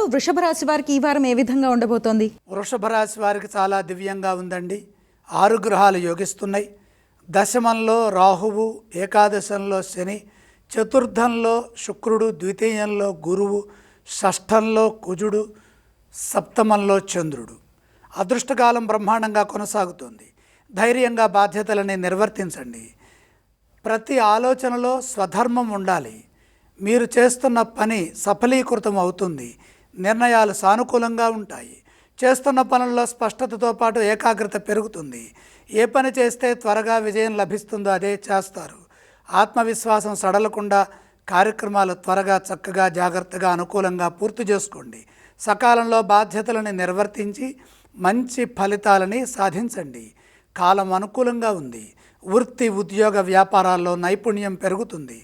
గురుగారు, వృషభ రాశి వారికి ఈ వారం ఏ విధంగా ఉండబోతోంది? వృషభ రాశి వారికి చాలా దివ్యంగా ఉందండి. 6 గ్రహాలు యోగిస్తున్నాయి. దశమంలో రాహువు, ఏకాదశంలో శని, చతుర్థంలో శుక్రుడు, ద్వితీయంలో గురువు, షష్ఠంలో కుజుడు, సప్తమంలో చంద్రుడు. అదృష్టకాలం బ్రహ్మాండంగా కొనసాగుతుంది. ధైర్యంగా బాధ్యతలని నిర్వర్తించండి. ప్రతి ఆలోచనలో స్వధర్మం ఉండాలి. మీరు చేస్తున్న పని సఫలీకృతం అవుతుంది. నిర్ణయాలు సానుకూలంగా ఉంటాయి. చేస్తున్న పనుల్లో స్పష్టతతో పాటు ఏకాగ్రత పెరుగుతుంది. ఏ పని చేస్తే త్వరగా విజయం లభిస్తుందో అదే చేస్తారు. ఆత్మవిశ్వాసం సడలకుండా కార్యక్రమాలు త్వరగా, చక్కగా, జాగ్రత్తగా, అనుకూలంగా పూర్తి చేసుకోండి. సకాలంలో బాధ్యతలను నిర్వర్తించి మంచి ఫలితాలని సాధించండి. కాలం అనుకూలంగా ఉంది. వృత్తి, ఉద్యోగ, వ్యాపారాల్లో నైపుణ్యం పెరుగుతుంది.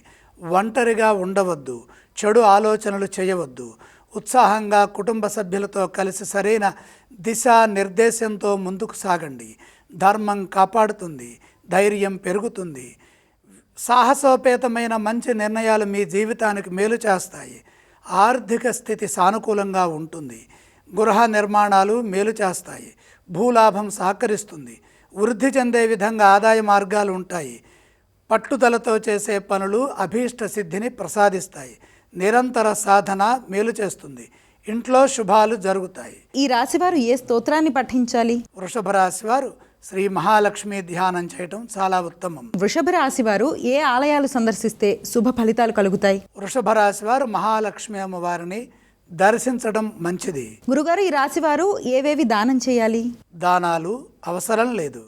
ఒంటరిగా ఉండవద్దు. చెడు ఆలోచనలు చేయవద్దు. ఉత్సాహంగా కుటుంబ సభ్యులతో కలిసి సరైన దిశా నిర్దేశంతో ముందుకు సాగండి. ధర్మం కాపాడుతుంది. ధైర్యం పెరుగుతుంది. సాహసోపేతమైన మంచి నిర్ణయాలు మీ జీవితానికి మేలు చేస్తాయి. ఆర్థిక స్థితి సానుకూలంగా ఉంటుంది. గృహ నిర్మాణాలు మేలు చేస్తాయి. భూలాభం సహకరిస్తుంది. వృద్ధి చెందే విధంగా ఆదాయ మార్గాలు ఉంటాయి. పట్టుదలతో చేసే పనులు అభీష్ట సిద్ధిని ప్రసాదిస్తాయి. నిరంతర సాధన మేలు చేస్తుంది. ఇంట్లో శుభాలు జరుగుతాయి. ఈ రాశివారు ఏ స్తోత్రాన్ని పఠించాలి? వృషభ రాశి వారు శ్రీ మహాలక్ష్మి ధ్యానం చేయటం చాలా ఉత్తమం. వృషభ రాశి వారు ఏ ఆలయాలు సందర్శిస్తే శుభ ఫలితాలు కలుగుతాయి? వృషభ రాశి వారు మహాలక్ష్మి అమ్మవారిని దర్శించడం మంచిది. గురుగారు, ఈ రాశి వారు ఏవేవి దానం చేయాలి? దానాలు అవసరం లేదు.